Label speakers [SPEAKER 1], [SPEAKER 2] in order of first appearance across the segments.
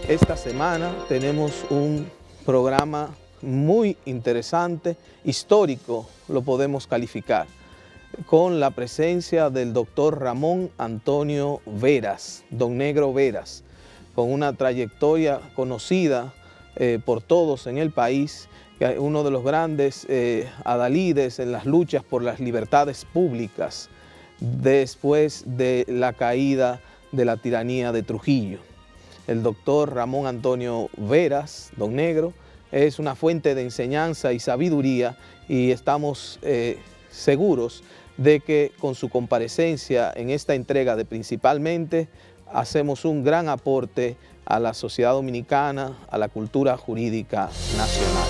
[SPEAKER 1] Esta semana tenemos un programa muy interesante, histórico lo podemos calificar, con la presencia del doctor Ramón Antonio Veras, Don Negro Veras, con una trayectoria conocida por todos en el país, uno de los grandes adalides en las luchas por las libertades públicas después de la caída de la tiranía de Trujillo. El doctor Ramón Antonio Veras, Don Negro, es una fuente de enseñanza y sabiduría y estamos seguros de que con su comparecencia en esta entrega de Principalmente hacemos un gran aporte a la sociedad dominicana, a la cultura jurídica nacional.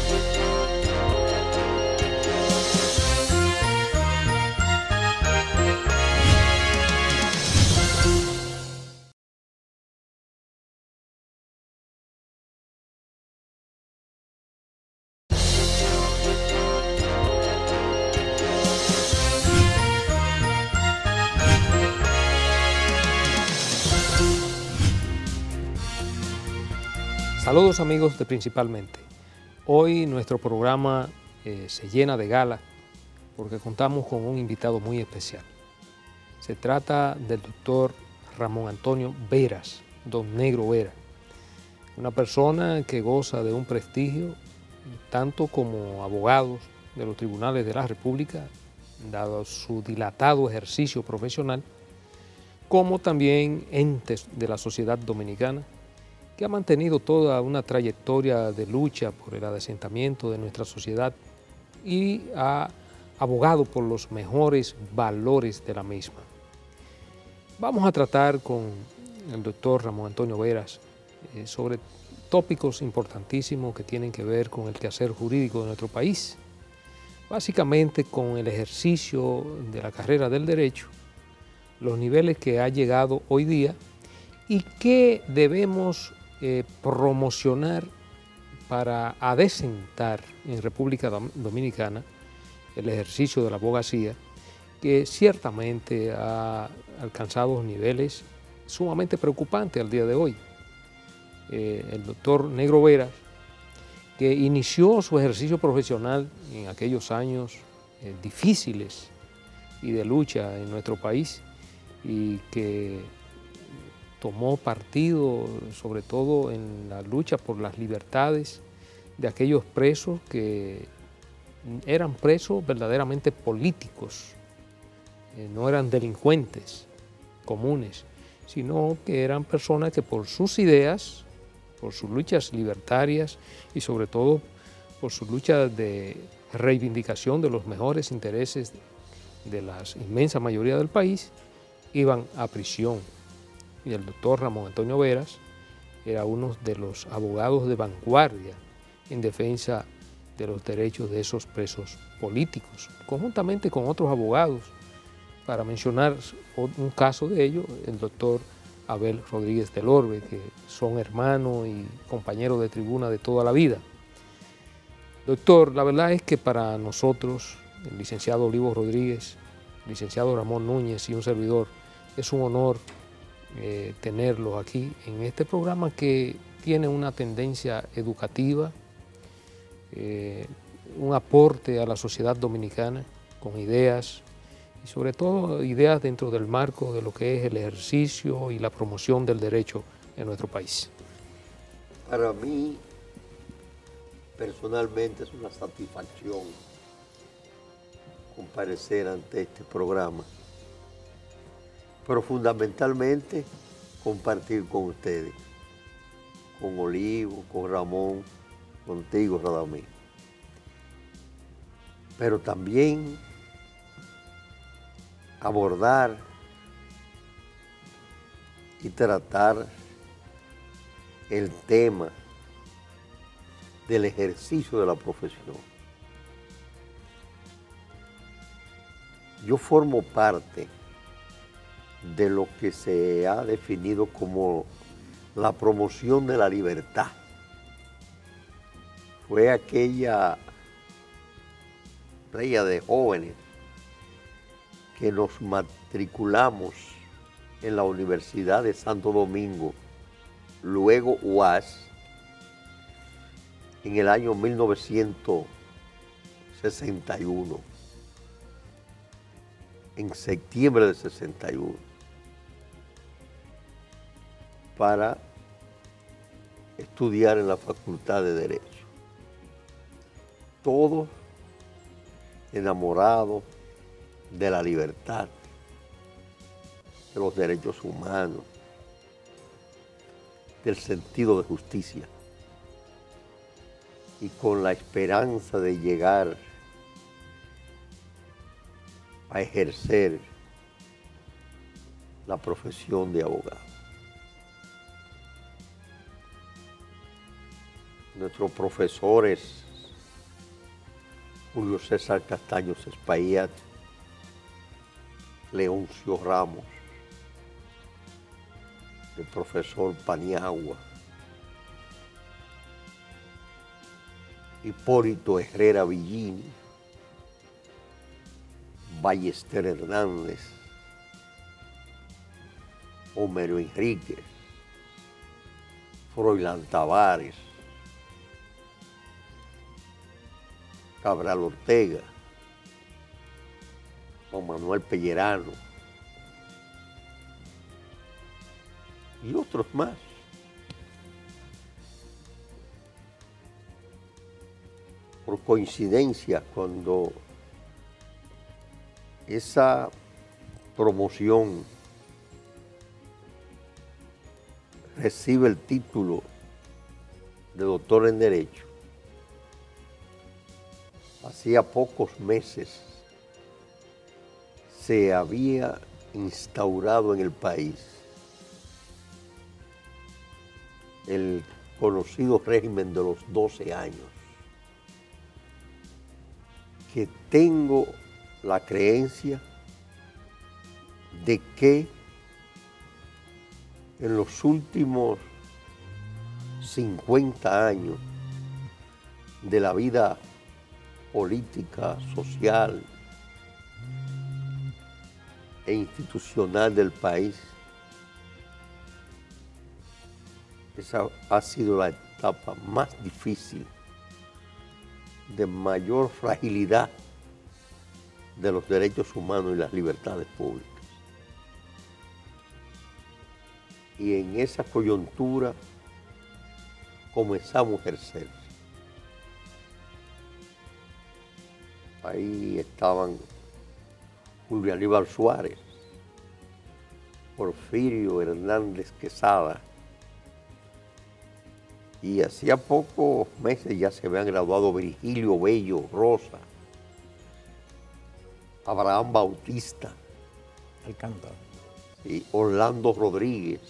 [SPEAKER 2] Saludos amigos de Principalmente. Hoy nuestro programa se llena de gala porque contamos con un invitado muy especial. Se trata del doctor Ramón Antonio Veras, Don Negro Veras, una persona que goza de un prestigio tanto como abogados de los tribunales de la República, dado su dilatado ejercicio profesional, como también entes de la sociedad dominicana, que ha mantenido toda una trayectoria de lucha por el asentamiento de nuestra sociedad y ha abogado por los mejores valores de la misma. Vamos a tratar con el doctor Ramón Antonio Veras sobre tópicos importantísimos que tienen que ver con el quehacer jurídico de nuestro país, básicamente con el ejercicio de la carrera del derecho, los niveles que ha llegado hoy día y qué debemos promocionar para adecentar en República Dominicana el ejercicio de la abogacía, que ciertamente ha alcanzado niveles sumamente preocupantes al día de hoy. El doctor Negro Veras, que inició su ejercicio profesional en aquellos años difíciles y de lucha en nuestro país y que tomó partido sobre todo en la lucha por las libertades de aquellos presos que eran presos verdaderamente políticos, no eran delincuentes comunes, sino que eran personas que por sus ideas, por sus luchas libertarias y sobre todo por su lucha de reivindicación de los mejores intereses de la inmensa mayoría del país, iban a prisión. Y el doctor Ramón Antonio Veras era uno de los abogados de vanguardia en defensa de los derechos de esos presos políticos, conjuntamente con otros abogados. Para mencionar un caso de ello, el doctor Abel Rodríguez del Orbe, que son hermanos y compañeros de tribuna de toda la vida. Doctor, la verdad es que para nosotros, el licenciado Olivo Rodríguez, el licenciado Ramón Núñez y un servidor, es un honor tenerlos aquí en este programa que tiene una tendencia educativa, un aporte a la sociedad dominicana con ideas y sobre todo ideas dentro del marco de lo que es el ejercicio y la promoción del derecho en nuestro país.
[SPEAKER 3] Para mí, personalmente, es una satisfacción comparecer ante este programa, pero fundamentalmente compartir con ustedes, con Olivo, con Ramón, contigo, Radamés. Pero también abordar y tratar el tema del ejercicio de la profesión. Yo formo parte de lo que se ha definido como la promoción de la libertad. Fue aquella playa de jóvenes que nos matriculamos en la Universidad de Santo Domingo luego UAS, en el año 1961, en septiembre de 61, para estudiar en la Facultad de Derecho. Todos enamorados de la libertad, de los derechos humanos, del sentido de justicia, y con la esperanza de llegar a ejercer la profesión de abogado. Nuestros profesores, Julio César Castaños Espaillat, Leoncio Ramos, el profesor Paniagua, Hipólito Herrera Villini, Ballester Hernández, Homero Enríquez, Froilán Tavares, Cabral Ortega, Juan Manuel Pellerano y otros más. Por coincidencia, cuando esa promoción recibe el título de doctor en Derecho, hacía pocos meses se había instaurado en el país el conocido régimen de los 12 años, que tengo la creencia de que en los últimos 50 años de la vida política, social e institucional del país, esa ha sido la etapa más difícil, de mayor fragilidad de los derechos humanos y las libertades públicas. Y en esa coyuntura comenzamos a ejercer. Ahí estaban Julio Aníbal Suárez, Porfirio Hernández Quesada, y hacía pocos meses ya se habían graduado Virgilio Bello Rosa, Abraham Bautista,
[SPEAKER 4] el cantor,
[SPEAKER 3] y Orlando Rodríguez.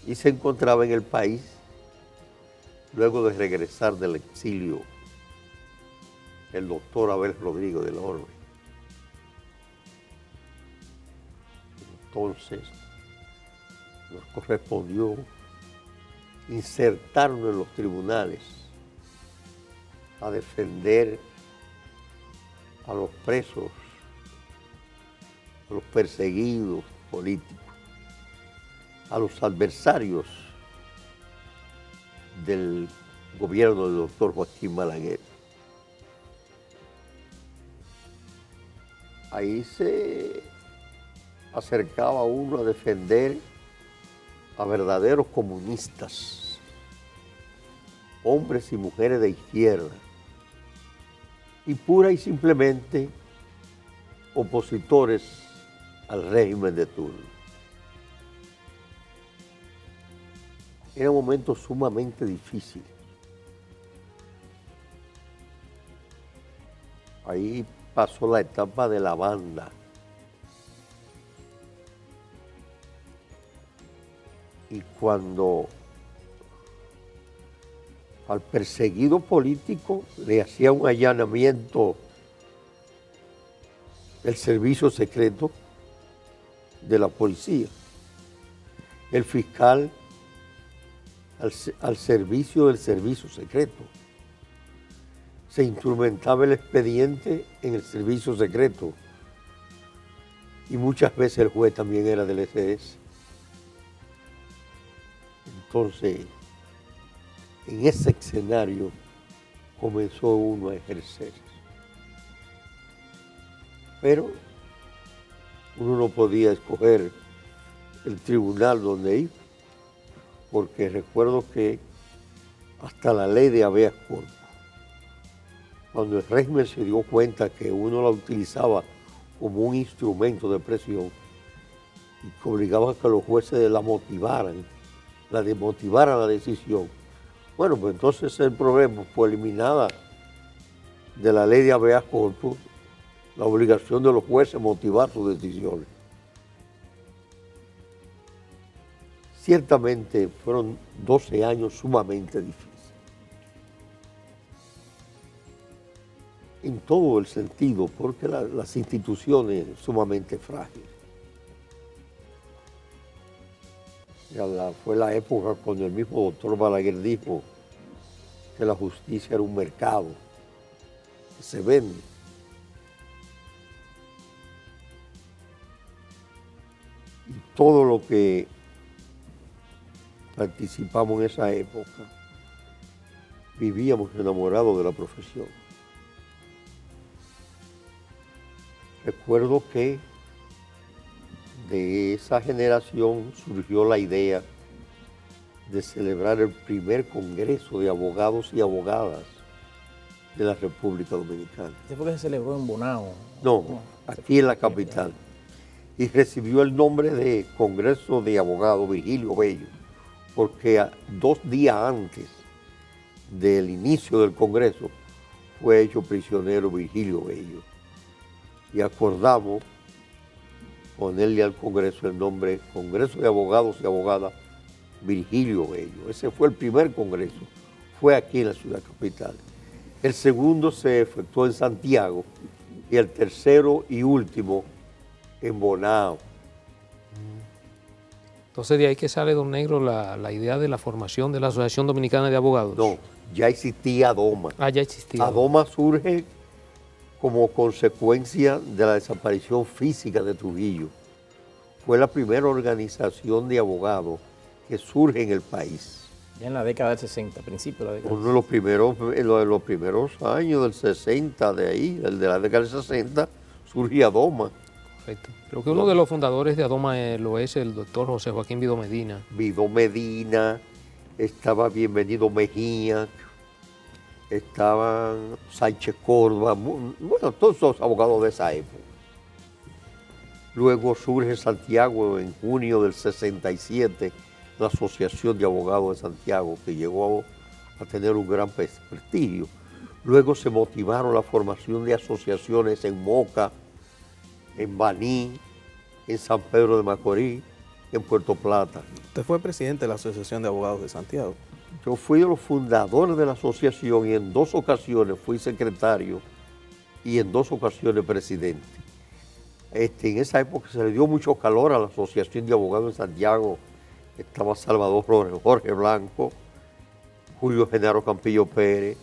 [SPEAKER 3] Y se encontraba en el país, luego de regresar del exilio, el doctor Abel Rodríguez de la Orbe. Entonces, nos correspondió insertarnos en los tribunales a defender a los presos, a los perseguidos políticos, a los adversarios del gobierno del doctor Joaquín Balaguer. Ahí se acercaba uno a defender a verdaderos comunistas, hombres y mujeres de izquierda, y pura y simplemente opositores al régimen de turno. Era un momento sumamente difícil. Ahí pasó la etapa de la banda. Y cuando al perseguido político le hacía un allanamiento el servicio secreto de la policía, el fiscal al servicio del servicio secreto, se instrumentaba el expediente en el servicio secreto y muchas veces el juez también era del SS. Entonces, en ese escenario comenzó uno a ejercer. Pero uno no podía escoger el tribunal donde ir, porque recuerdo que hasta la ley de habeas corpus, cuando el régimen se dio cuenta que uno la utilizaba como un instrumento de presión y que obligaba a que los jueces la motivaran, la desmotivaran la decisión, bueno, pues entonces el problema fue eliminada de la ley de habeas corpus la obligación de los jueces a motivar sus decisiones. Ciertamente fueron 12 años sumamente difíciles. En todo el sentido, porque las instituciones sumamente frágiles. Fue la época cuando el mismo doctor Balaguer dijo que la justicia era un mercado que se vende. Y todo lo que participamos en esa época, vivíamos enamorados de la profesión. Recuerdo que de esa generación surgió la idea de celebrar el primer Congreso de Abogados y Abogadas de la República Dominicana.
[SPEAKER 4] ¿Ese fue que se celebró en Bonao?
[SPEAKER 3] No, aquí en la capital. Y recibió el nombre de Congreso de Abogados Virgilio Bello, porque 2 días antes del inicio del Congreso fue hecho prisionero Virgilio Bello. Y acordamos ponerle al Congreso el nombre Congreso de Abogados y Abogadas Virgilio Bello. Ese fue el primer Congreso, fue aquí en la ciudad capital. El segundo se efectuó en Santiago y el tercero y último en Bonao.
[SPEAKER 2] Entonces de ahí que sale, don Negro, la idea de la formación de la Asociación Dominicana de Abogados.
[SPEAKER 3] No, ya existía ADOMA.
[SPEAKER 2] Ah, ya existía.
[SPEAKER 3] ADOMA surge como consecuencia de la desaparición física de Trujillo. Fue la primera organización de abogados que surge en el país.
[SPEAKER 4] Ya en la década del 60, principio de la década.
[SPEAKER 3] Uno de los primeros años del 60, de ahí, de la década del 60, surge ADOMA.
[SPEAKER 2] Correcto. Creo que uno de los fundadores de ADOMA lo es el doctor José Joaquín Vidó Medina.
[SPEAKER 3] Vidó Medina, estaba Bienvenido Mejía, estaban Sánchez Córdoba, bueno, todos esos abogados de esa época. Luego surge Santiago en junio del 67, la Asociación de Abogados de Santiago, que llegó a tener un gran prestigio. Luego se motivaron la formación de asociaciones en Moca, en Baní, en San Pedro de Macorís, en Puerto Plata.
[SPEAKER 1] Usted fue presidente de la Asociación de Abogados de Santiago.
[SPEAKER 3] Yo fui de los fundadores de la asociación y en 2 ocasiones fui secretario y en 2 ocasiones presidente. En esa época se le dio mucho calor a la Asociación de Abogados de Santiago. Estaba Salvador Jorge Blanco, Julio Genaro Campillo Pérez,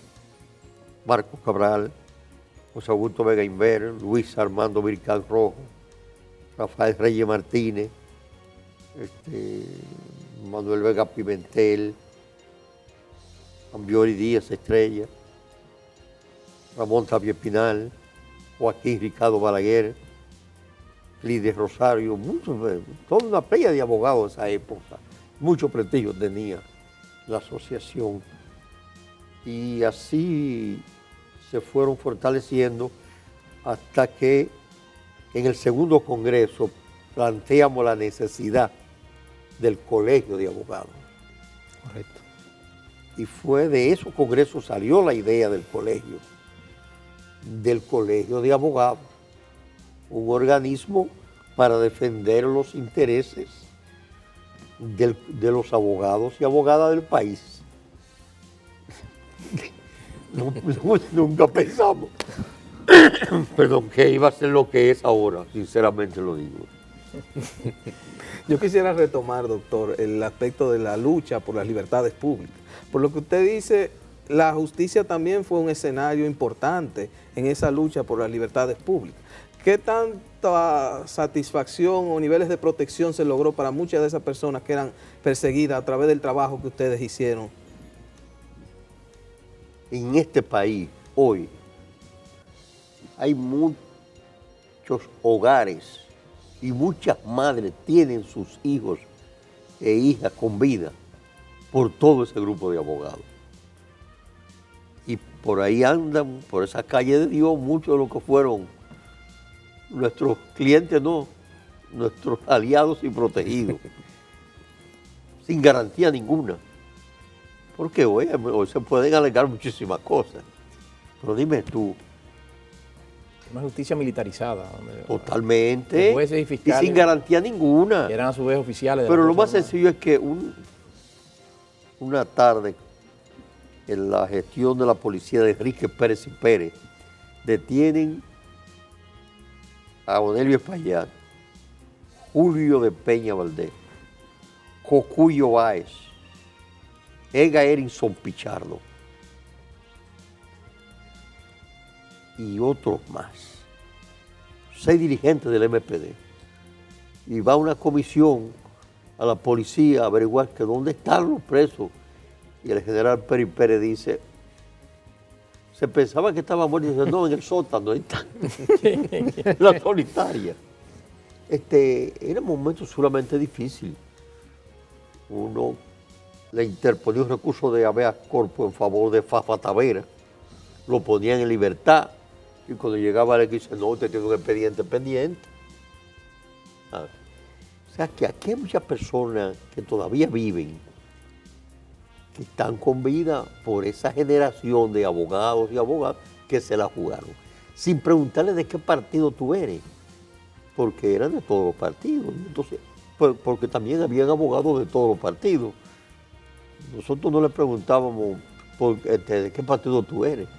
[SPEAKER 3] Marcos Cabral, José Augusto Vega Inver, Luis Armando Vircán Rojo, Rafael Reyes Martínez, Manuel Vega Pimentel, Ambiori Díaz Estrella, Ramón Tapia Espinal, Joaquín Ricardo Balaguer, Lides Rosario, toda una playa de abogados de esa época. Mucho prestigio tenía la asociación. Y así se fueron fortaleciendo hasta que en el segundo congreso planteamos la necesidad del colegio de abogados.
[SPEAKER 2] Correcto.
[SPEAKER 3] Y fue de esos congresos salió la idea del colegio de abogados, un organismo para defender los intereses de los abogados y abogadas del país. Nunca pensamos, perdón, que iba a ser lo que es ahora, sinceramente lo digo.
[SPEAKER 1] Yo quisiera retomar, doctor, el aspecto de la lucha por las libertades públicas. Por lo que usted dice, la justicia también fue un escenario importante en esa lucha por las libertades públicas. ¿Qué tanta satisfacción o niveles de protección se logró para muchas de esas personas que eran perseguidas a través del trabajo que ustedes hicieron?
[SPEAKER 3] En este país, hoy, hay muchos hogares y muchas madres tienen sus hijos e hijas con vida por todo ese grupo de abogados. Y por ahí andan, por esa calle de Dios, muchos de los que fueron nuestros clientes, no, nuestros aliados y protegidos, sin garantía ninguna. Porque hoy se pueden alegar muchísimas cosas. Pero dime tú.
[SPEAKER 4] Una justicia militarizada.
[SPEAKER 3] Totalmente.
[SPEAKER 4] Jueces y
[SPEAKER 3] Y
[SPEAKER 4] fiscales.
[SPEAKER 3] sin garantía ninguna.
[SPEAKER 4] Que eran a su vez oficiales. De
[SPEAKER 3] Pero
[SPEAKER 4] la
[SPEAKER 3] lo más
[SPEAKER 4] Fuerza Armada.
[SPEAKER 3] sencillo es que una tarde, en la gestión de la policía de Enrique Pérez y Pérez, detienen a Onelio Espaillat, Julio de Peña Valdés, Cocuyo Báez, Edgar Erinson Pichardo y otros más. 6 dirigentes del MPD. Y va una comisión a la policía a averiguar que dónde están los presos. Y el general Pérez Pérez dice, se pensaba que estaba muerto, y dice, no, en el sótano, ahí está, en la solitaria. Era un momento sumamente difícil. Uno le interponía un recurso de habeas corpus en favor de Fafa Tavera, lo ponían en libertad, y cuando llegaba le dice, no, usted tiene un expediente pendiente. O sea que aquí hay muchas personas que todavía viven, que están con vida por esa generación de abogados y abogadas que se la jugaron, sin preguntarle de qué partido tú eres, porque eran de todos los partidos. Entonces, porque también habían abogados de todos los partidos. Nosotros no le preguntábamos de qué partido tú eres,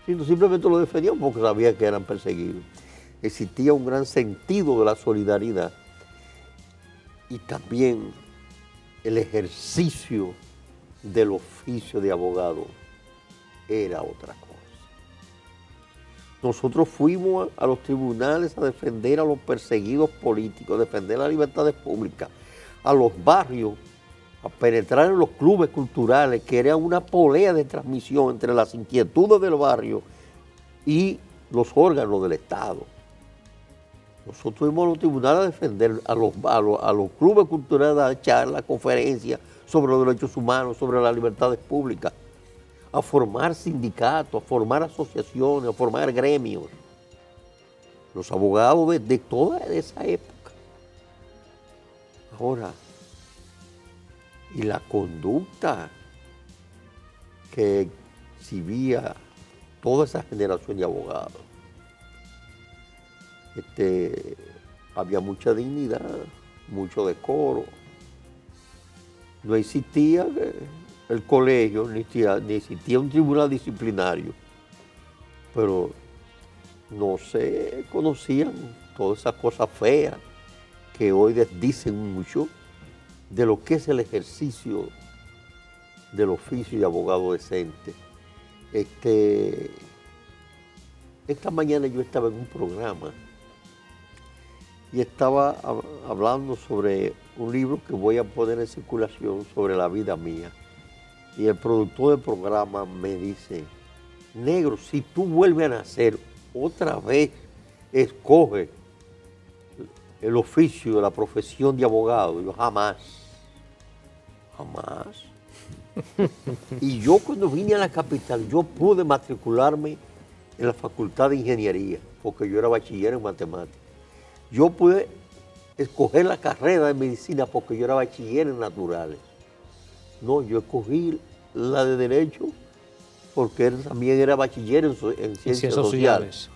[SPEAKER 3] sino simplemente lo defendíamos porque sabían que eran perseguidos. Existía un gran sentido de la solidaridad y también el ejercicio del oficio de abogado era otra cosa. Nosotros fuimos a los tribunales a defender a los perseguidos políticos, a defender las libertades públicas, a los barrios, a penetrar en los clubes culturales, que era una polea de transmisión entre las inquietudes del barrio y los órganos del Estado. Nosotros fuimos a los tribunales a defender a los clubes culturales, a dar charlas, conferencias sobre los derechos humanos, sobre las libertades públicas, a formar sindicatos, a formar asociaciones, a formar gremios. Los abogados de toda esa época. Ahora, y la conducta que exhibía toda esa generación de abogados. Había mucha dignidad, mucho decoro. No existía el colegio, ni existía un tribunal disciplinario, pero no se conocían todas esas cosas feas que hoy dicen mucho de lo que es el ejercicio del oficio de abogado decente. Esta mañana yo estaba en un programa y estaba hablando sobre un libro que voy a poner en circulación sobre la vida mía. Y el productor del programa me dice, negro, si tú vuelves a nacer, otra vez escoge el oficio de la profesión de abogado. Yo jamás. Y yo cuando vine a la capital, yo pude matricularme en la Facultad de Ingeniería, porque yo era bachiller en matemáticas. Yo pude escoger la carrera de medicina porque yo era bachiller en naturales. No, yo escogí la de Derecho porque él también era bachiller en Ciencias Sociales.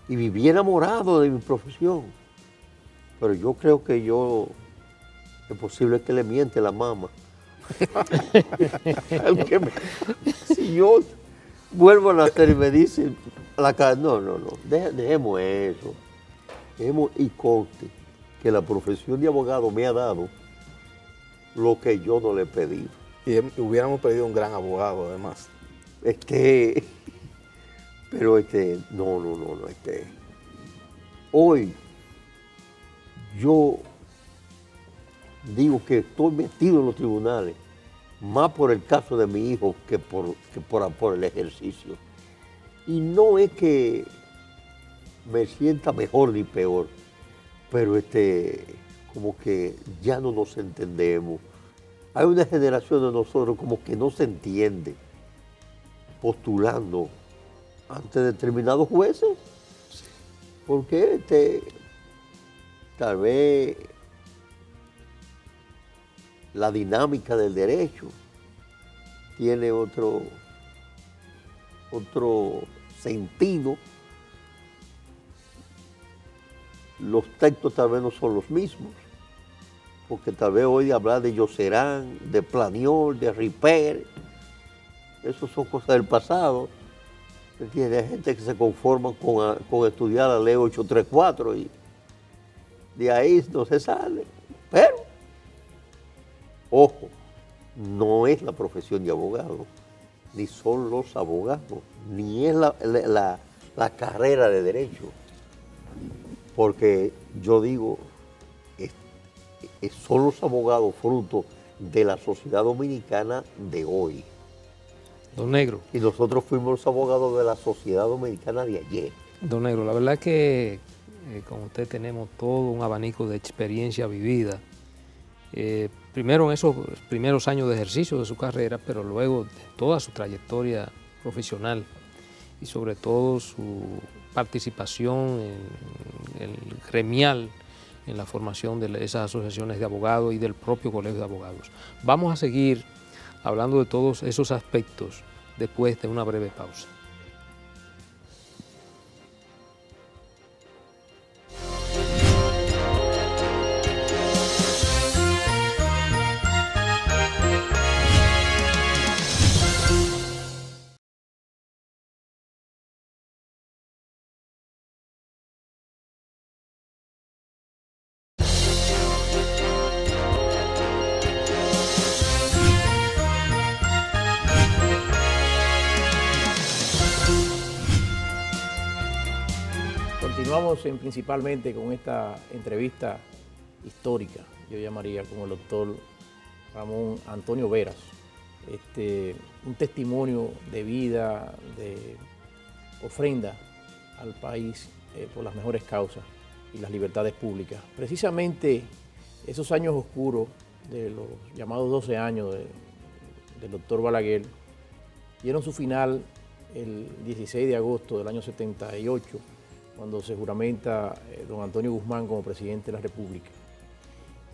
[SPEAKER 3] Y viví enamorado de mi profesión. Pero yo creo que es posible que le miente la mamá. Si yo vuelvo a nacer y me dicen, no, dejemos eso. Y conste que la profesión de abogado me ha dado lo que yo no le he pedido.
[SPEAKER 1] Y hubiéramos pedido un gran abogado, además.
[SPEAKER 3] Pero no. hoy yo digo que estoy metido en los tribunales, más por el caso de mi hijo que por el ejercicio. Y no es que me sienta mejor ni peor, pero como que ya no nos entendemos. Hay una generación de nosotros como que no se entiende postulando ante determinados jueces, porque tal vez la dinámica del derecho tiene otro sentido. Los textos tal vez no son los mismos, porque tal vez hoy hablar de Yocerán, de Planiol, de Ripper, eso son cosas del pasado. ¿Entiendes? Hay gente que se conforma con estudiar la ley 834 y de ahí no se sale. Pero, ojo, no es la profesión de abogado, ni son los abogados, ni es la carrera de derecho. Porque yo digo, son los abogados fruto de la sociedad dominicana de hoy.
[SPEAKER 2] Don Negro.
[SPEAKER 3] Y nosotros fuimos los abogados de la sociedad dominicana de ayer.
[SPEAKER 2] Don Negro, la verdad es que con usted tenemos todo un abanico de experiencia vivida. Primero en esos primeros años de ejercicio de su carrera, pero luego de toda su trayectoria profesional y sobre todo su participación en el gremial en la formación de esas asociaciones de abogados y del propio Colegio de Abogados. Vamos a seguir hablando de todos esos aspectos después de una breve pausa.
[SPEAKER 4] Continuamos principalmente con esta entrevista histórica, yo llamaría, con el doctor Ramón Antonio Veras. Un testimonio de vida, de ofrenda al país por las mejores causas y las libertades públicas. Precisamente esos años oscuros de los llamados 12 años del doctor Balaguer dieron su final el 16 de agosto del año 78, cuando se juramenta don Antonio Guzmán como presidente de la República.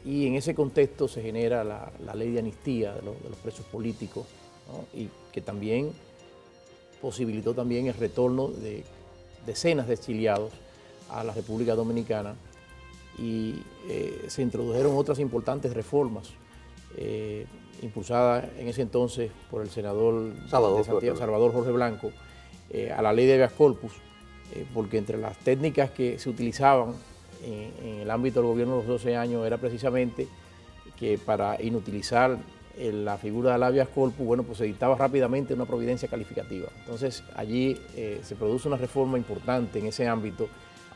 [SPEAKER 4] Y en ese contexto se genera la ley de amnistía de los presos políticos, ¿no? Y que también posibilitó también el retorno de decenas de exiliados a la República Dominicana, y se introdujeron otras importantes reformas impulsadas en ese entonces por el senador Salvador Jorge Blanco, a la ley de habeas corpus, porque entre las técnicas que se utilizaban en el ámbito del gobierno de los 12 años era precisamente que para inutilizar la figura del habeas corpus, bueno, pues se dictaba rápidamente una providencia calificativa. Entonces allí se produce una reforma importante en ese ámbito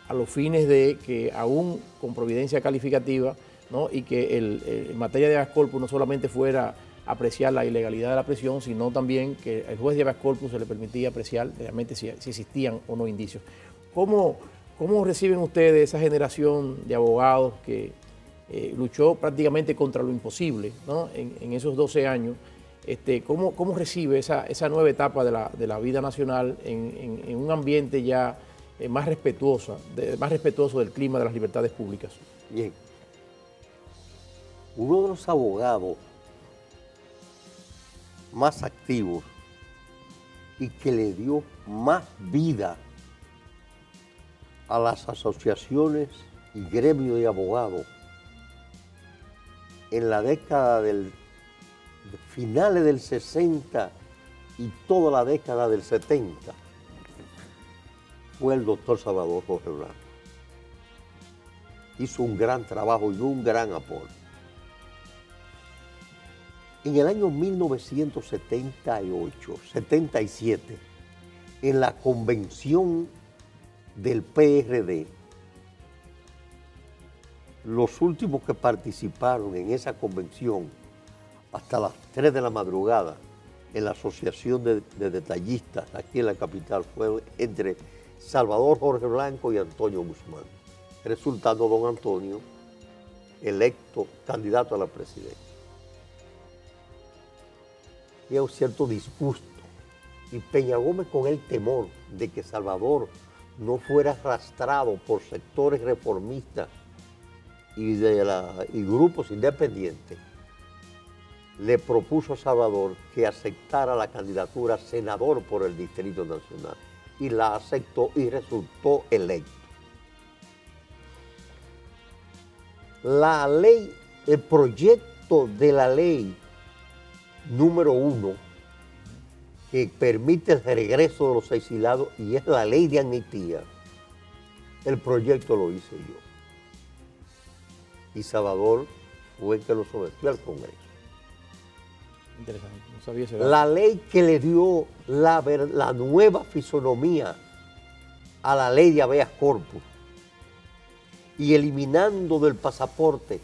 [SPEAKER 4] a los fines de que aún con providencia calificativa, ¿no? Y que en materia de habeas corpus no solamente fuera apreciar la ilegalidad de la prisión, sino también que el juez de habeas corpus se le permitía apreciar realmente si existían o no indicios. ¿Cómo reciben ustedes esa generación de abogados que luchó prácticamente contra lo imposible, ¿no? en esos 12 años? ¿Cómo recibe esa nueva etapa de la vida nacional en un ambiente ya más respetuoso del clima de las libertades públicas?
[SPEAKER 3] Bien. Uno de los abogados más activos y que le dio más vida a las asociaciones y gremios de abogados en la década de finales del 60 y toda la década del 70 fue el doctor Salvador Jorge Blanco. Hizo un gran trabajo y un gran aporte. En el año 1977, en la convención del PRD, Los últimos que participaron en esa convención hasta las 3 de la madrugada en la Asociación de Detallistas aquí en la capital fue entre Salvador Jorge Blanco y Antonio Guzmán, resultando don Antonio electo candidato a la presidencia. Había un cierto disgusto y Peña Gómez, con el temor de que Salvador no fuera arrastrado por sectores reformistas y grupos independientes, le propuso a Salvador que aceptara la candidatura a senador por el Distrito Nacional y la aceptó y resultó electo. La ley, el proyecto de la ley número 1 que permite el regreso de los exilados y es la ley de amnistía, el proyecto lo hice yo. Y Salvador fue el que lo sometió al Congreso.
[SPEAKER 4] Interesante, no sabía ese dato.
[SPEAKER 3] La ley que le dio la nueva fisonomía a la ley de habeas corpus y eliminando del pasaporte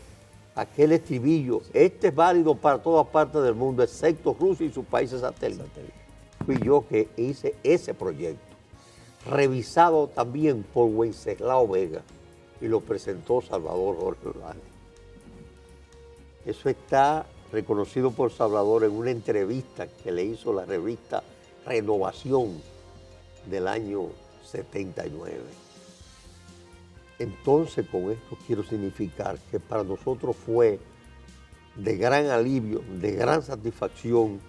[SPEAKER 3] aquel estribillo, este es válido para todas partes del mundo, excepto Rusia y sus países satélites. Fui yo que hice ese proyecto, revisado también por Wenceslao Vega, y lo presentó Salvador Jorge Blanco. Eso está reconocido por Salvador en una entrevista que le hizo la revista Renovación del año 79. Entonces, con esto quiero significar que para nosotros fue de gran alivio, de gran satisfacción,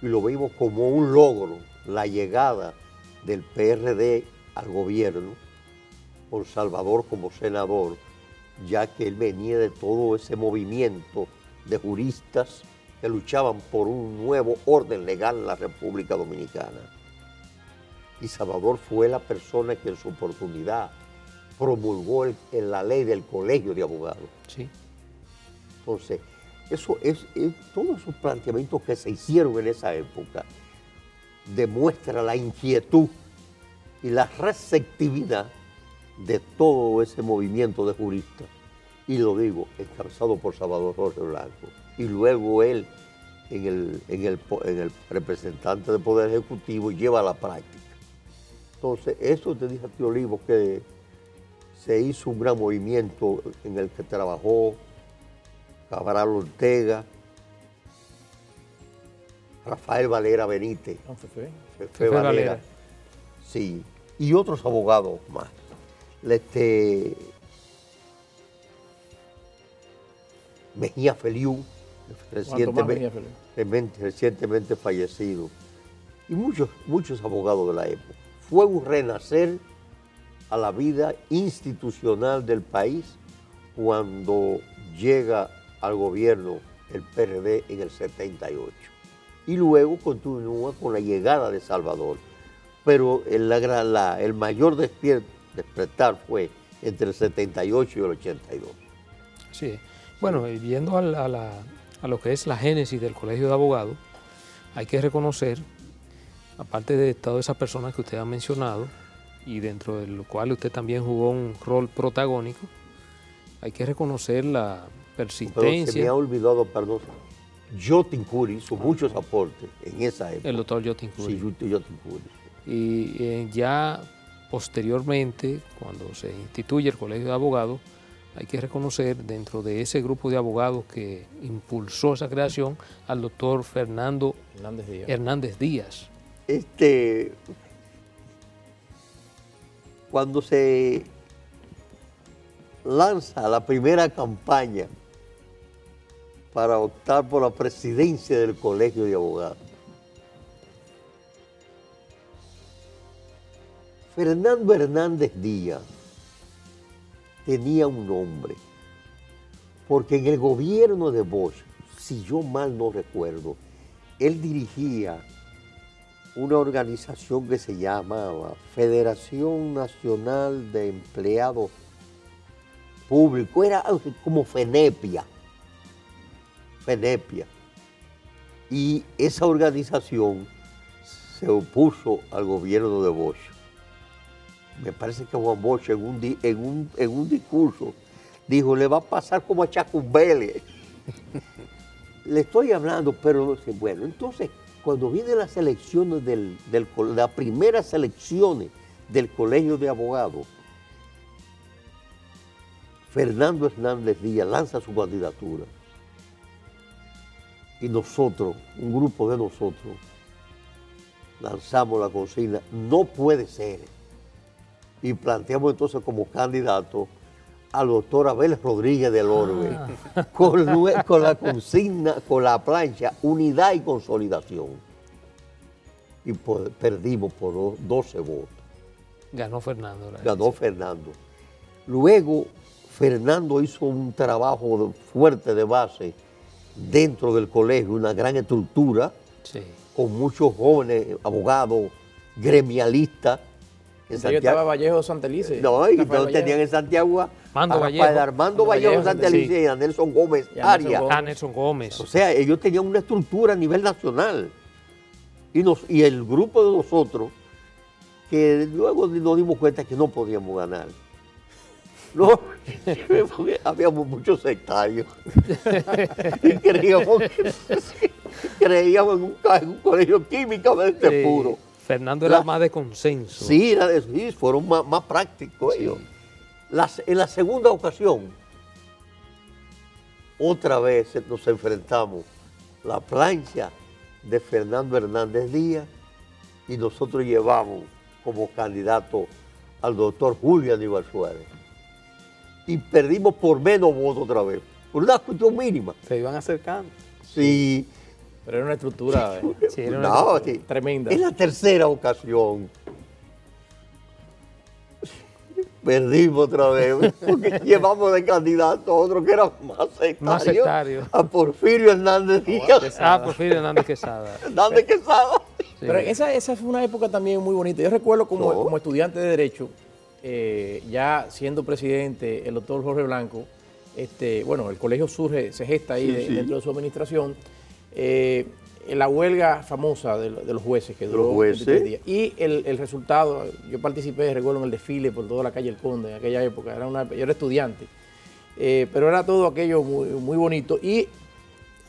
[SPEAKER 3] y lo vimos como un logro, la llegada del PRD al gobierno, con Salvador como senador, ya que él venía de todo ese movimiento de juristas que luchaban por un nuevo orden legal en la República Dominicana. Y Salvador fue la persona que en su oportunidad promulgó en la ley del Colegio de Abogados.
[SPEAKER 2] Sí.
[SPEAKER 3] Entonces, todos esos planteamientos que se hicieron en esa época demuestra la inquietud y la receptividad de todo ese movimiento de juristas. Y lo digo, encabezado por Salvador Jorge Blanco. Y luego él, en el representante del Poder Ejecutivo, lleva a la práctica. Entonces, eso te dije a ti, Olivo, que se hizo un gran movimiento en el que trabajó Cabral Ortega, Rafael Valera Benítez, Fefe Valera, sí, y otros abogados más. Mejía Feliú, recientemente fallecido, y muchos abogados de la época. Fue un renacer a la vida institucional del país cuando llega al gobierno el PRD en el 78. Y luego continúa con la llegada de Salvador. Pero el mayor despertar fue entre el 78 y el 82.
[SPEAKER 2] Sí. Bueno, viendo a lo que es la génesis del Colegio de Abogados, hay que reconocer, aparte de todas esas personas que usted ha mencionado, y dentro de lo cual usted también jugó un rol protagónico, hay que reconocer la persistencia.
[SPEAKER 3] Pero se me ha olvidado, perdón, Yotin Curi hizo muchos aportes en esa época.
[SPEAKER 2] El doctor Yotin Curi.
[SPEAKER 3] Sí, Yotin Curi.
[SPEAKER 2] Y ya posteriormente, cuando se instituye el Colegio de Abogados, hay que reconocer dentro de ese grupo de abogados que impulsó esa creación al doctor Fernando Hernández Díaz.
[SPEAKER 3] Cuando se lanza la primera campaña para optar por la presidencia del Colegio de Abogados, Fernando Hernández Díaz tenía un nombre, porque en el gobierno de Bosch, si yo mal no recuerdo, él dirigía una organización que se llamaba Federación Nacional de Empleados Públicos, era como FENEPIA. Y esa organización se opuso al gobierno de Bosch. Me parece que Juan Bosch en un discurso dijo, le va a pasar como a Chacumbele. Le estoy hablando, pero bueno, entonces, cuando vienen las elecciones las primeras elecciones del Colegio de Abogados, Fernando Hernández Díaz lanza su candidatura. Y nosotros, un grupo de nosotros, lanzamos la consigna, no puede ser. Y planteamos entonces como candidato al doctor Abel Rodríguez del Orbe, con la consigna, con la plancha, unidad y consolidación. Y perdimos por 12 votos.
[SPEAKER 2] Ganó Fernando.
[SPEAKER 3] Ganó Fernando. Luego, Fernando hizo un trabajo fuerte de base dentro del colegio, una gran estructura,
[SPEAKER 2] sí,
[SPEAKER 3] con muchos jóvenes abogados, gremialistas.
[SPEAKER 4] En Santiago estaba Vallejo Santelice.
[SPEAKER 3] No, y no tenían en Santiago Armando Vallejo Santelice, sí, y a Nelson Gómez Arias.
[SPEAKER 2] Nelson Gómez.
[SPEAKER 3] O sea, ellos tenían una estructura a nivel nacional. Y el grupo de nosotros, que luego nos dimos cuenta que no podíamos ganar. No, habíamos muchos sectarios. Y creíamos en un colegio químicamente puro.
[SPEAKER 2] Fernando era más de consenso.
[SPEAKER 3] Sí, fueron más prácticos ellos. En la segunda ocasión, otra vez nos enfrentamos la plancha de Fernando Hernández Díaz y nosotros llevamos como candidato al doctor Julio Aníbal Suárez. Y perdimos por menos votos otra vez, por una cuestión mínima.
[SPEAKER 1] Se iban acercando.
[SPEAKER 3] Sí.
[SPEAKER 4] Pero era una estructura, tremenda.
[SPEAKER 3] En la tercera ocasión perdimos otra vez, porque llevamos de candidato a otro que era más sectario. A Porfirio Hernández Díaz.
[SPEAKER 2] Porfirio Hernández Quesada.
[SPEAKER 3] Hernández Quesada.
[SPEAKER 4] Sí. Pero esa fue una época también muy bonita. Yo recuerdo como estudiante de Derecho, ya siendo presidente el doctor Jorge Blanco, el colegio surge, se gesta ahí dentro de su administración, la huelga famosa de los jueces que duró 23 días. Y el resultado, yo participé, recuerdo, en el desfile por toda la calle El Conde en aquella época, yo era estudiante, pero era todo aquello muy, muy bonito. Y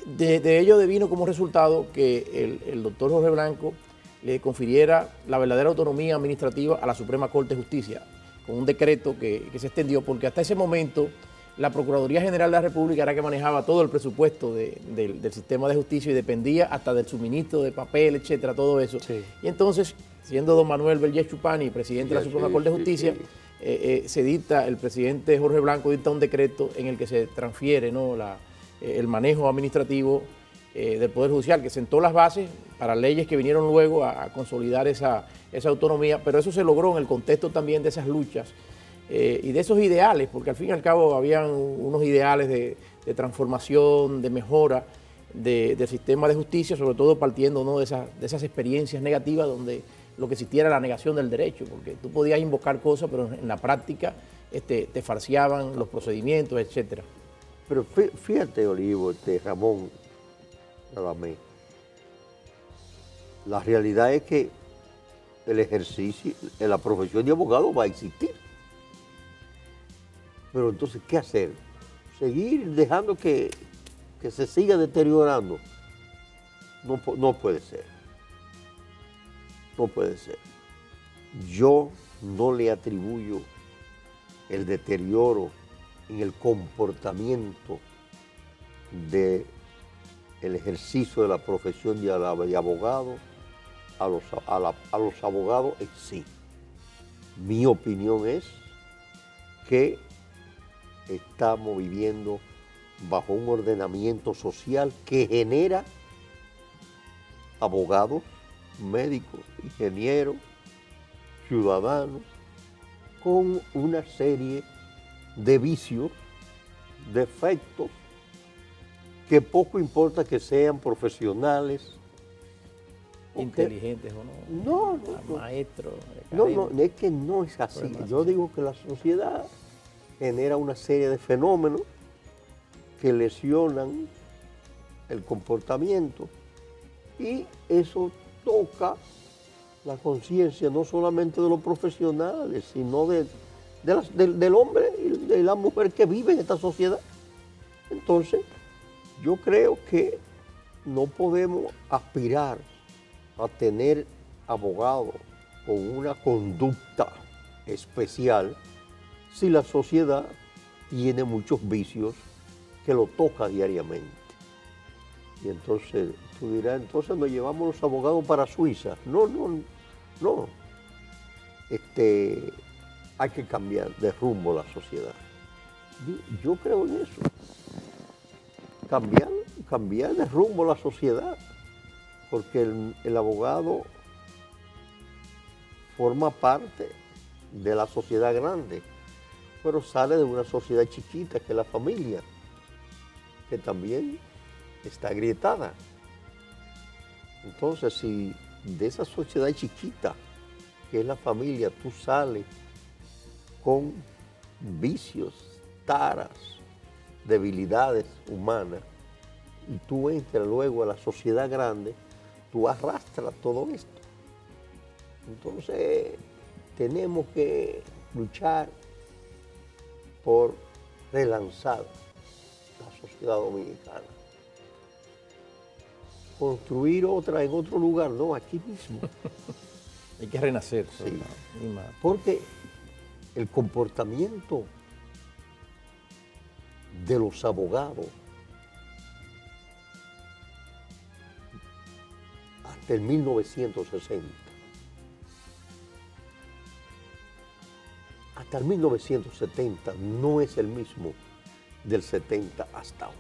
[SPEAKER 4] de ello devino como resultado que el doctor Jorge Blanco le confiriera la verdadera autonomía administrativa a la Suprema Corte de Justicia, con un decreto que se extendió, porque hasta ese momento la Procuraduría General de la República era que manejaba todo el presupuesto del sistema de justicia y dependía hasta del suministro de papel, etcétera, todo eso. Sí. Y entonces, siendo don Manuel Vergés Chupani, presidente de la Suprema Corte de Justicia, el presidente Jorge Blanco dicta un decreto en el que se transfiere, ¿no?, el manejo administrativo del Poder Judicial, que sentó las bases para leyes que vinieron luego a consolidar esa autonomía, pero eso se logró en el contexto también de esas luchas y de esos ideales, porque al fin y al cabo habían unos ideales de transformación, de mejora del sistema de justicia, sobre todo partiendo, ¿no?, de esas experiencias negativas donde lo que existía era la negación del derecho, porque tú podías invocar cosas, pero en la práctica te farseaban los procedimientos, etcétera.
[SPEAKER 3] Pero fíjate, Olivo, Ramón, la realidad es que el ejercicio, la profesión de abogado va a existir. Pero entonces, ¿qué hacer? ¿Seguir dejando que se siga deteriorando? No puede ser. No puede ser. Yo no le atribuyo el deterioro en el comportamiento del ejercicio de la profesión de abogado a los abogados en sí. Mi opinión es que estamos viviendo bajo un ordenamiento social que genera abogados, médicos, ingenieros, ciudadanos, con una serie de vicios, defectos, que poco importa que sean profesionales.
[SPEAKER 4] Inteligentes o no. Maestros.
[SPEAKER 3] No, es que no es así. Yo digo que la sociedad genera una serie de fenómenos que lesionan el comportamiento y eso toca la conciencia no solamente de los profesionales, sino de del hombre y de la mujer que vive en esta sociedad. Entonces, yo creo que no podemos aspirar a tener abogados con una conducta especial si la sociedad tiene muchos vicios que lo toca diariamente. Y entonces tú dirás, entonces nos llevamos los abogados para Suiza. No. Hay que cambiar de rumbo la sociedad. Yo creo en eso. Cambiar de rumbo la sociedad. Porque el abogado forma parte de la sociedad grande, pero sale de una sociedad chiquita que es la familia, que también está agrietada. Entonces, si de esa sociedad chiquita, que es la familia, tú sales con vicios, taras, debilidades humanas, y tú entras luego a la sociedad grande, tú arrastras todo esto. Entonces, tenemos que luchar por relanzar la sociedad dominicana. Construir otra en otro lugar, no, aquí mismo.
[SPEAKER 4] Hay que renacer.
[SPEAKER 3] Sí, porque el comportamiento de los abogados hasta el 1960, hasta el 1970 no es el mismo del 70 hasta hoy.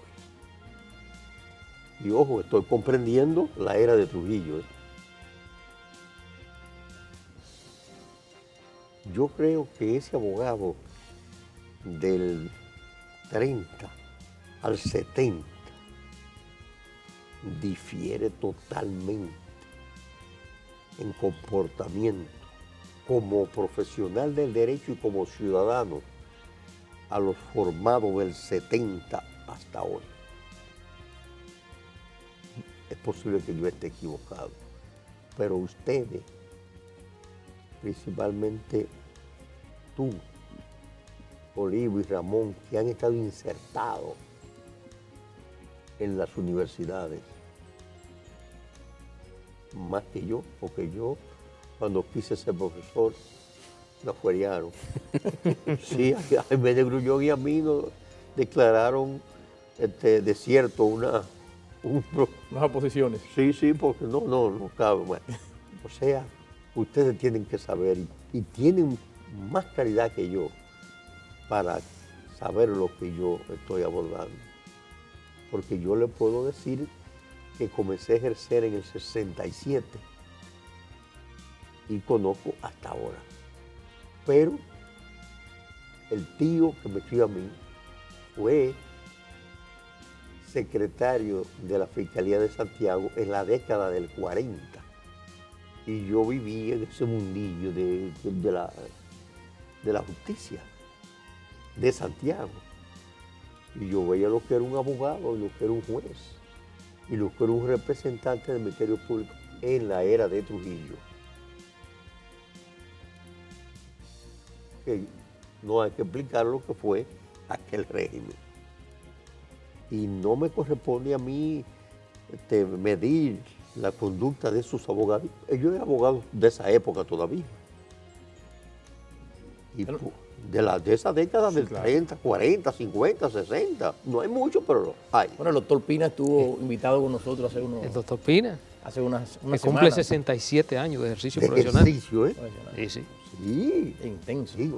[SPEAKER 3] Y ojo, estoy comprendiendo la era de Trujillo. Yo creo que ese abogado del 30 al 70 difiere totalmente en comportamiento como profesional del derecho y como ciudadano a los formados del 70 hasta hoy. Es posible que yo esté equivocado, pero ustedes, principalmente tú, Olivo y Ramón, que han estado insertados en las universidades, más que yo, porque yo, cuando quise ser profesor, me afuerearon. Sí, en vez de Grullón y a mí nos declararon desierto unas
[SPEAKER 4] oposiciones.
[SPEAKER 3] Sí, porque no cabe. Bueno, o sea, ustedes tienen que saber y tienen más claridad que yo para saber lo que yo estoy abordando. Porque yo le puedo decir que comencé a ejercer en el 67 y conozco hasta ahora. Pero el tío que me crió a mí fue secretario de la Fiscalía de Santiago en la década del 40. Y yo viví en ese mundillo de la justicia de Santiago. Y yo veía lo que era un abogado, y lo que era un juez, y lo que era un representante del Ministerio Público en la era de Trujillo. Que no hay que explicar lo que fue aquel régimen. Y no me corresponde a mí medir la conducta de sus abogados. Ellos eran abogados de esa época todavía. Y de esa década del 30, 40, 50, 60. No hay mucho, pero hay.
[SPEAKER 4] Bueno, el doctor Pina estuvo invitado con nosotros hace unos...
[SPEAKER 2] El doctor Pina.
[SPEAKER 4] Hace unas
[SPEAKER 2] que cumple 67 años de ejercicio profesional.
[SPEAKER 3] Ejercicio, ¿eh?
[SPEAKER 2] Sí.
[SPEAKER 3] Sí.
[SPEAKER 4] Intenso.
[SPEAKER 3] Sí.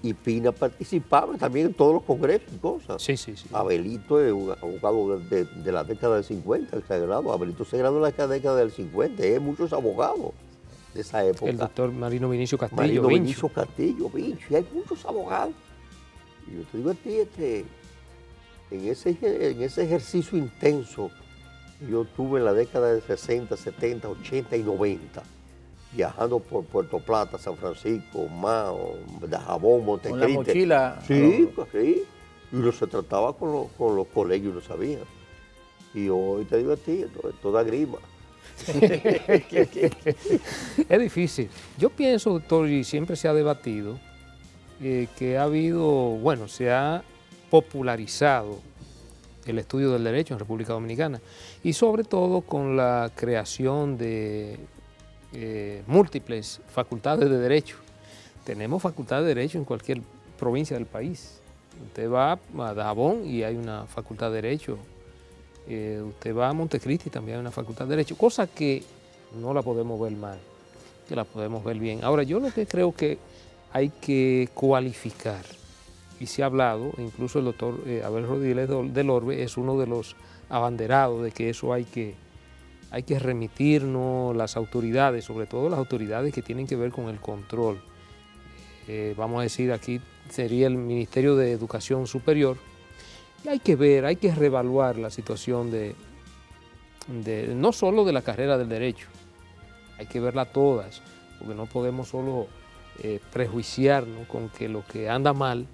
[SPEAKER 3] Y Pina participaba también en todos los congresos y cosas.
[SPEAKER 2] Sí.
[SPEAKER 3] Abelito es un abogado de la década del 50, que se graduó. Abelito se graduó en la década del 50. Hay muchos abogados de esa época.
[SPEAKER 2] El doctor Marino Vinicio Castillo.
[SPEAKER 3] Marino Vinicio Castillo, Vincho. Y hay muchos abogados. Y yo te digo a ti, en ese ejercicio intenso yo tuve en la década de 60, 70, 80 y 90, viajando por Puerto Plata, San Francisco, Mao, Dajabón, Montecristi.
[SPEAKER 4] Con la mochila.
[SPEAKER 3] Sí. Y uno se trataba con los colegios, uno sabía. Y hoy te digo a ti, toda grima.
[SPEAKER 2] Es difícil. Yo pienso, doctor, y siempre se ha debatido, que ha habido, bueno, se ha popularizado el estudio del derecho en República Dominicana y sobre todo con la creación de múltiples facultades de derecho. Tenemos facultad de derecho en cualquier provincia del país. Usted va a Dajabón y hay una facultad de derecho. Usted va a Montecristi y también hay una facultad de derecho, cosa que no la podemos ver mal, que la podemos ver bien. Ahora, yo lo que creo que hay que cualificar, y se ha hablado, incluso el doctor Abel Rodríguez del Orbe es uno de los abanderados de que eso hay que remitirnos las autoridades, sobre todo las autoridades que tienen que ver con el control. Vamos a decir, aquí sería el Ministerio de Educación Superior, y hay que ver, hay que reevaluar la situación no solo de la carrera del derecho, hay que verla todas, porque no podemos solo prejuiciarnos con que lo que anda mal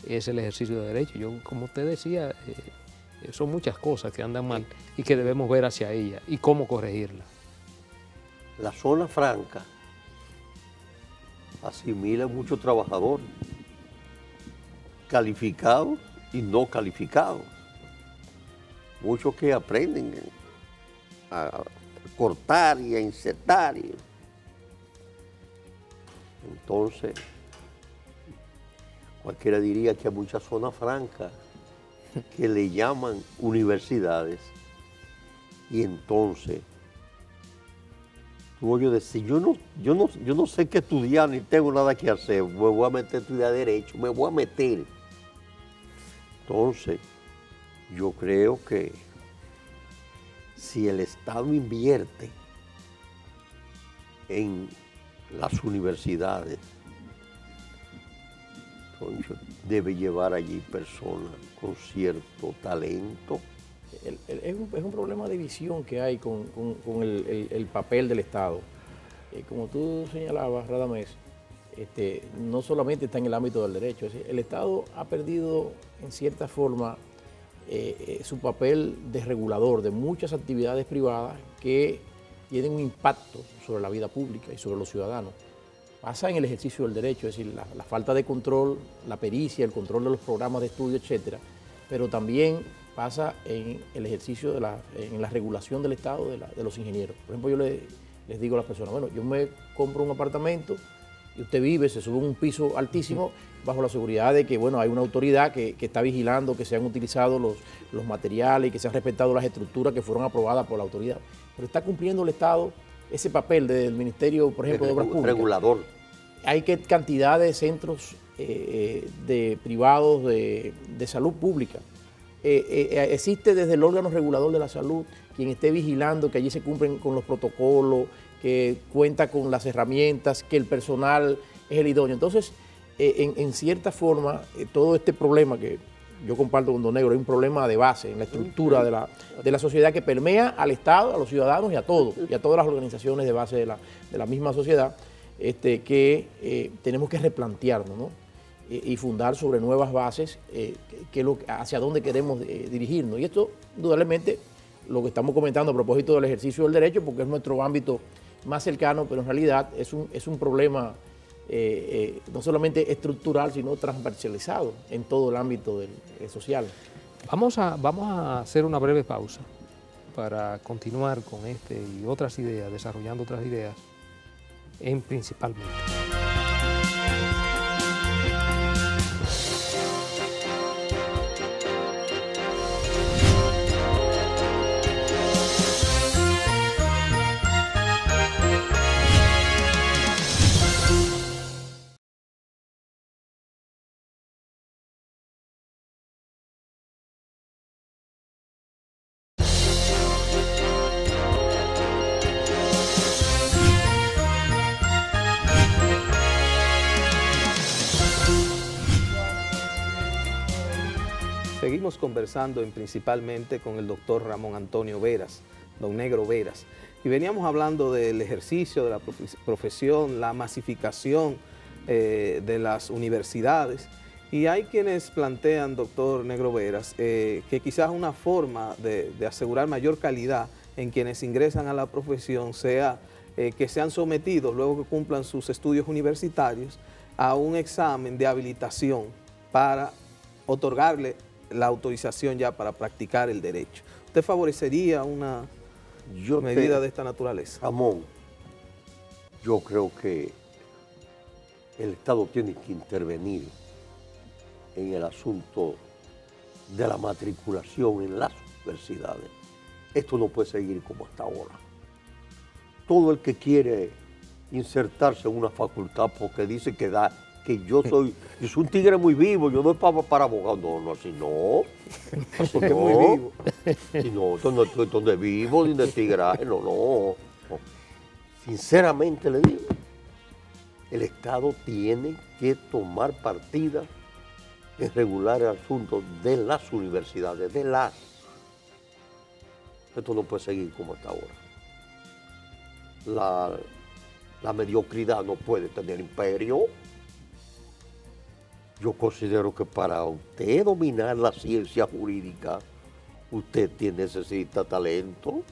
[SPEAKER 2] es el ejercicio de derecho. Yo, como usted decía, son muchas cosas que andan mal y que debemos ver hacia ella y cómo corregirla.
[SPEAKER 3] La zona franca asimila muchos trabajadores, calificados y no calificados. Muchos que aprenden a cortar y a insertar. Entonces, cualquiera diría que hay muchas zonas francas que le llaman universidades, y entonces tú oyes decir, yo no sé qué estudiar ni tengo nada que hacer, me voy a meter a estudiar derecho, me voy a meter. Entonces, yo creo que si el Estado invierte en las universidades, entonces debe llevar allí personas con cierto talento.
[SPEAKER 4] Es un problema de visión que hay con el papel del Estado. Como tú señalabas, Radamés, no solamente está en el ámbito del derecho, es decir, el Estado ha perdido en cierta forma su papel de regulador de muchas actividades privadas que tienen un impacto sobre la vida pública y sobre los ciudadanos. Pasa en el ejercicio del derecho, es decir, la falta de control, la pericia, el control de los programas de estudio, etcétera, pero también pasa en el ejercicio en la regulación del Estado de los ingenieros. Por ejemplo, yo les digo a las personas, bueno, yo me compro un apartamento y usted vive, se sube a un piso altísimo bajo la seguridad de que, bueno, hay una autoridad que está vigilando que se han utilizado los materiales y que se han respetado las estructuras que fueron aprobadas por la autoridad. Pero está cumpliendo el Estado ese papel del Ministerio, por ejemplo, de Obras Públicas.
[SPEAKER 3] Regulador.
[SPEAKER 4] Hay cantidad de centros privados de salud pública. Existe desde el órgano regulador de la salud quien esté vigilando que allí se cumplen con los protocolos, que cuenta con las herramientas, que el personal es el idóneo. Entonces, en cierta forma, todo este problema que yo comparto con Don Negro es un problema de base en la estructura de la sociedad que permea al Estado, a los ciudadanos y a todos, y a todas las organizaciones de base de la misma sociedad, que tenemos que replantearnos, ¿no? Y fundar sobre nuevas bases hacia dónde queremos dirigirnos. Y esto, indudablemente, lo que estamos comentando a propósito del ejercicio del derecho, porque es nuestro ámbito más cercano, pero en realidad es un problema no solamente estructural, sino transversalizado en todo el ámbito social.
[SPEAKER 2] Vamos a hacer una breve pausa para continuar con y otras ideas, desarrollando otras ideas, principalmente.
[SPEAKER 1] Seguimos conversando principalmente con el doctor Ramón Antonio Veras, don Negro Veras, y veníamos hablando del ejercicio de la profesión, la masificación de las universidades, y hay quienes plantean, doctor Negro Veras, que quizás una forma de asegurar mayor calidad en quienes ingresan a la profesión sea que sean sometidos, luego que cumplan sus estudios universitarios, a un examen de habilitación para otorgarle la autorización ya para practicar el derecho. ¿Usted favorecería una medida de esta naturaleza?
[SPEAKER 3] Ramón, yo creo que el Estado tiene que intervenir en el asunto de la matriculación en las universidades. Esto no puede seguir como hasta ahora. Todo el que quiere insertarse en una facultad porque dice que yo soy un tigre muy vivo, yo no es para abogado, no, así no. Porque es muy vivo. Si no, esto no es vivo, ni de tigraje, no. Sinceramente le digo, el Estado tiene que tomar partida en regular el asunto de las universidades, Esto no puede seguir como hasta ahora. La mediocridad no puede tener imperio. Yo considero que para usted dominar la ciencia jurídica, usted necesita talento,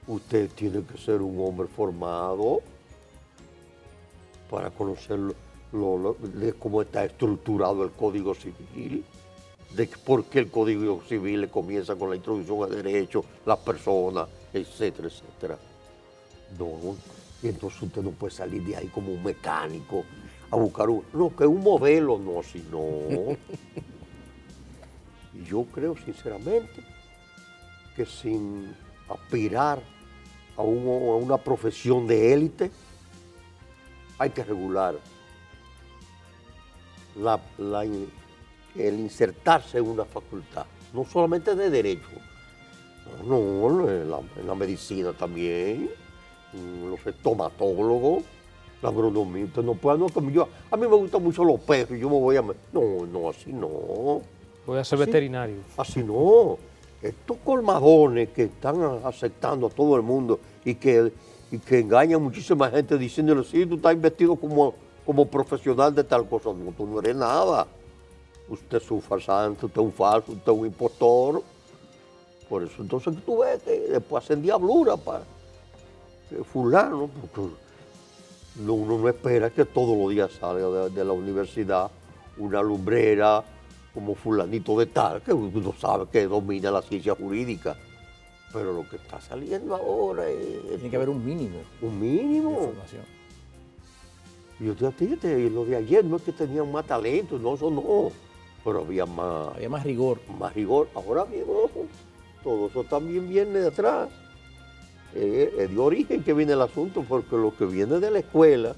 [SPEAKER 3] usted tiene que ser un hombre formado para conocer de cómo está estructurado el Código Civil, de por qué el Código Civil comienza con la introducción al derecho, las personas, etcétera, etcétera. No, y entonces usted no puede salir de ahí como un mecánico a buscar que un modelo, no, sino. Yo creo sinceramente que sin aspirar a una profesión de élite, hay que regular el insertarse en una facultad, no solamente de derecho, en la medicina también, los estomatólogos, la agronomía. Usted no puede, a mí me gustan mucho los perros, yo me voy a... No, así no.
[SPEAKER 2] Voy a ser veterinario.
[SPEAKER 3] Así no. Estos colmadones que están aceptando a todo el mundo y que engañan a muchísima gente diciéndole, sí, tú estás vestido como profesional de tal cosa. No, tú no eres nada. Usted es un farsante, usted es un falso, usted es un impostor. Por eso entonces tú ves que después hacen diablura para fulano, porque uno no espera que todos los días salga de la universidad una lumbrera como fulanito de tal, que uno sabe que domina la ciencia jurídica. Pero lo que está saliendo ahora es...
[SPEAKER 4] Tiene que haber un mínimo.
[SPEAKER 3] Un mínimo.
[SPEAKER 4] De información.
[SPEAKER 3] Y lo de ayer no es que tenían más talento, no, eso no. Pero había más
[SPEAKER 4] rigor.
[SPEAKER 3] Más rigor. Ahora bien, todo eso también viene de atrás. Es de origen que viene el asunto, porque lo que viene de la escuela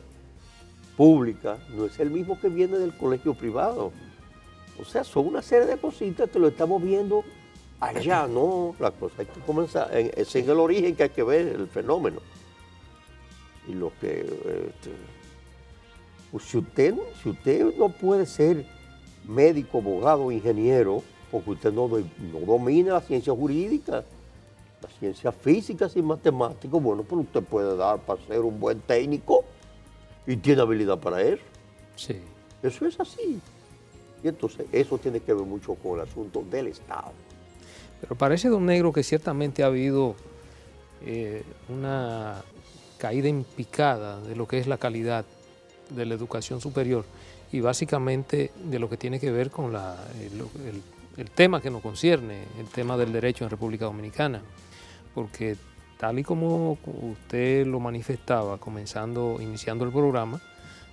[SPEAKER 3] pública no es el mismo que viene del colegio privado. O sea, son una serie de cositas que lo estamos viendo allá, ¿no? La cosa hay que comenzar, es en el origen que hay que ver el fenómeno. Y lo que... pues si usted no puede ser médico, abogado, ingeniero, porque usted no domina la ciencia jurídica, la ciencia física y matemática, bueno, pero usted puede dar para ser un buen técnico y tiene habilidad para eso.
[SPEAKER 2] Sí.
[SPEAKER 3] Eso es así. Y entonces eso tiene que ver mucho con el asunto del Estado.
[SPEAKER 2] Pero parece, don Negro, que ciertamente ha habido una caída en picada de lo que es la calidad de la educación superior y básicamente de lo que tiene que ver con el tema que nos concierne, el tema del derecho en República Dominicana. Porque tal y como usted lo manifestaba iniciando el programa,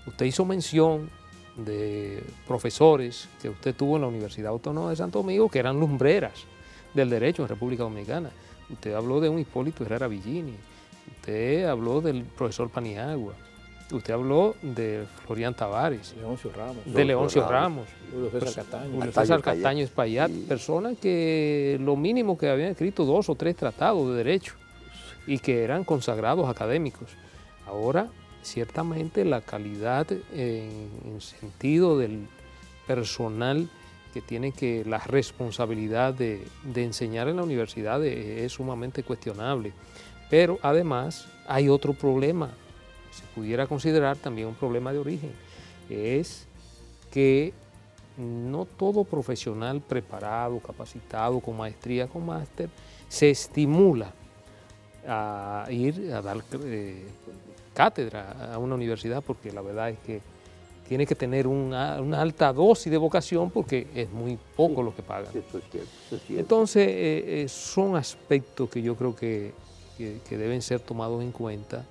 [SPEAKER 2] usted hizo mención de profesores que usted tuvo en la Universidad Autónoma de Santo Domingo que eran lumbreras del derecho en República Dominicana. Usted habló de un Hipólito Herrera Villini, usted habló del profesor Paniagua, usted habló de Florian Tavares, de Leoncio Ramos, Julio César Castaño Espaillat, personas que lo mínimo que habían escrito 2 o 3 tratados de derecho y que eran consagrados académicos. Ahora, ciertamente la calidad en sentido del personal que tiene la responsabilidad de enseñar en la universidad es sumamente cuestionable. Pero además hay otro problema, se pudiera considerar también un problema de origen, es que no todo profesional preparado, capacitado, con maestría, con máster, se estimula a ir a dar cátedra a una universidad, porque la verdad es que tiene que tener una alta dosis de vocación porque es muy poco lo que pagan.
[SPEAKER 3] Eso es cierto, eso es cierto.
[SPEAKER 2] Entonces, son aspectos que yo creo que deben ser tomados en cuenta,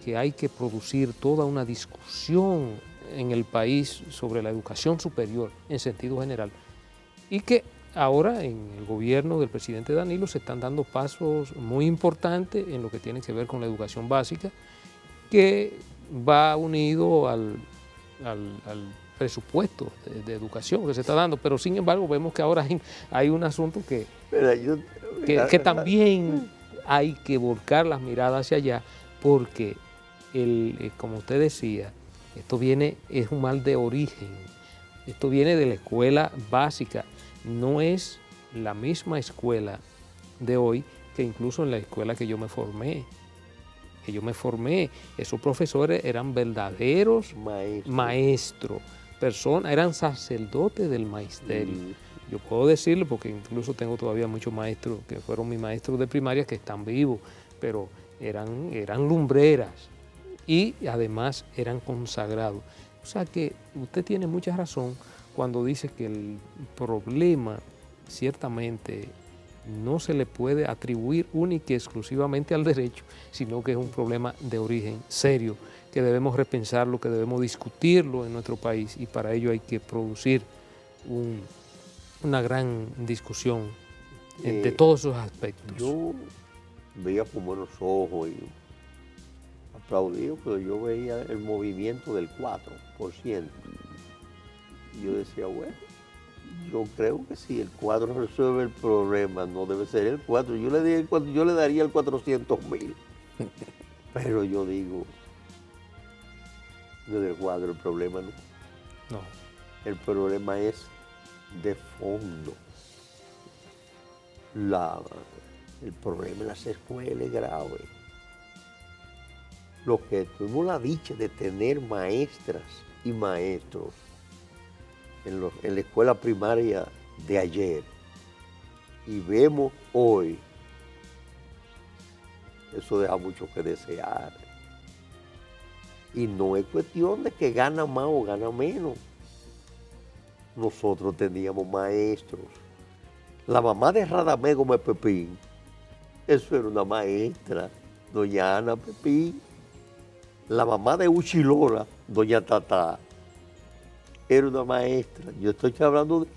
[SPEAKER 2] que hay que producir toda una discusión en el país sobre la educación superior en sentido general y que ahora en el gobierno del presidente Danilo se están dando pasos muy importantes en lo que tiene que ver con la educación básica, que va unido al presupuesto de educación que se está dando, pero sin embargo vemos que ahora hay un asunto que también hay que volcar las miradas hacia allá, porque como usted decía, es un mal de origen, esto viene de la escuela básica, no es la misma escuela de hoy que incluso en la escuela que yo me formé. Esos profesores eran verdaderos maestros, eran sacerdotes del magisterio. Yo puedo decirlo porque incluso tengo todavía muchos maestros que fueron mis maestros de primaria que están vivos, pero eran lumbreras y además eran consagrados. O sea que usted tiene mucha razón cuando dice que el problema ciertamente no se le puede atribuir única y exclusivamente al derecho, sino que es un problema de origen serio, que debemos repensarlo, que debemos discutirlo en nuestro país y para ello hay que producir una gran discusión de todos esos aspectos.
[SPEAKER 3] Yo veía con buenos ojos y aplaudido, pero yo veía el movimiento del 4%. Y yo decía, bueno, yo creo que si el 4 resuelve el problema, no debe ser el 4. Yo le daría el 400.000. Pero yo digo, no es el 4 el problema, ¿no?
[SPEAKER 2] No.
[SPEAKER 3] El problema es de fondo. El problema en las escuelas es grave. Lo que tuvimos la dicha de tener maestras y maestros en la escuela primaria de ayer y vemos hoy, eso deja mucho que desear. Y no es cuestión de que gana más o gana menos. Nosotros teníamos maestros. La mamá de Radamés Gómez Pepín, eso era una maestra, doña Ana Pepín. La mamá de Uchilora, doña Tatá, era una maestra. Yo estoy hablando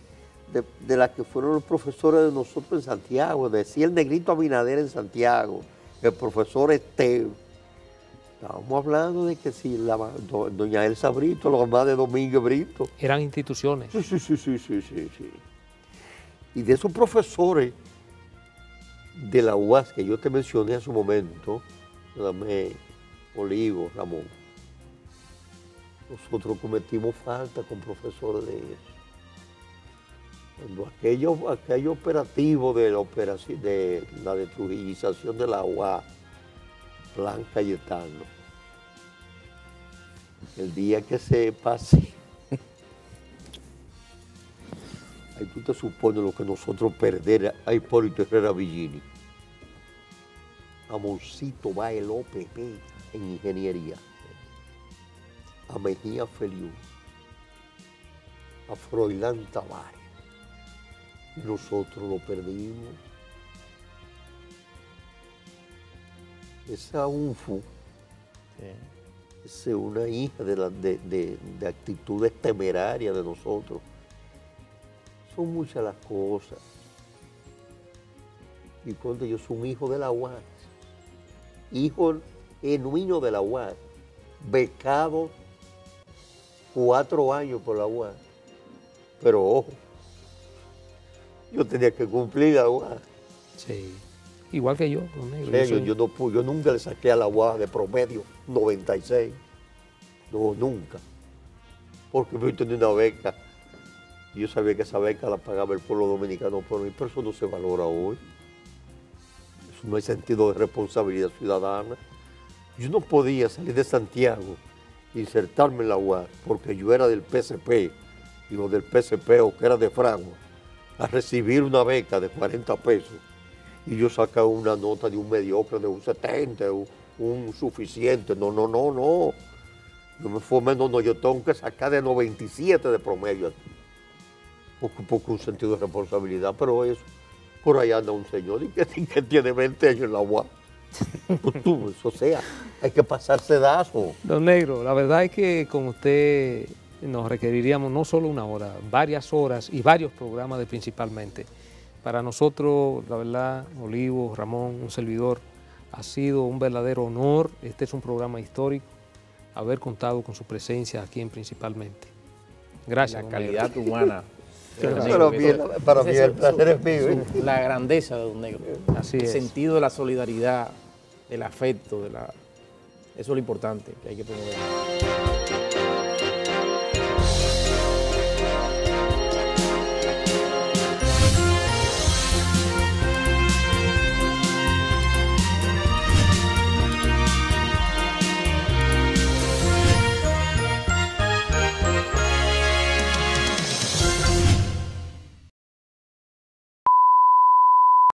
[SPEAKER 3] de las que fueron los profesores de nosotros en Santiago. Decía el negrito Abinader en Santiago, el profesor Esteve. Estábamos hablando de que si doña Elsa Brito, la mamá de Domínguez Brito.
[SPEAKER 2] Eran instituciones.
[SPEAKER 3] Sí. Y de esos profesores de la UAS que yo te mencioné en su momento, Radamés, Olivo, Ramón, nosotros cometimos falta con profesores de eso. Cuando aquello operativo de la destrujización de la UAS, Plan Cayetano, el día que se pase, ahí tú te supones lo que nosotros perder a Hipólito Herrera Villini, a Moncito Báez López en ingeniería, a Mejía Feliú, a Froilán Tavares, y nosotros lo perdimos. Esa UNFU es una hija de actitudes temerarias de nosotros. Son muchas las cosas. Y cuando yo soy un hijo de la UAS, hijo genuino de la UAS, becado 4 años por la UAS. Pero ojo, yo tenía que cumplir la UAS.
[SPEAKER 2] Sí. Igual que yo, don
[SPEAKER 3] Negro. Yo nunca le saqué a la UAS de promedio 96. No, nunca. Porque yo tenía una beca. Y yo sabía que esa beca la pagaba el pueblo dominicano por mí, pero eso no se valora hoy. Eso no hay sentido de responsabilidad ciudadana. Yo no podía salir de Santiago e insertarme en la UAS porque yo era del PSP, y los del PSP o que era de Fragua, a recibir una beca de 40 pesos. Y yo sacaba una nota de un mediocre, de un 70, un suficiente. No. Yo me formé, no, yo tengo que sacar de 97 de promedio aquí. Porque un sentido de responsabilidad, pero eso, por ahí anda un señor y que tiene 20 años en la UAS. Pues, o sea, hay que pasarse dazo.
[SPEAKER 2] Don Negro, la verdad es que con usted nos requeriríamos no solo una hora, varias horas y varios programas principalmente. Para nosotros, la verdad, Olivo, Ramón, un servidor, ha sido un verdadero honor. Este es un programa histórico, haber contado con su presencia aquí en Principalmente. Gracias.
[SPEAKER 4] La calidad humana.
[SPEAKER 3] Para mí el placer es mío.
[SPEAKER 4] La grandeza de Don Negro.
[SPEAKER 2] Así es.
[SPEAKER 4] El sentido de la solidaridad, del afecto, eso es lo importante que hay que poner.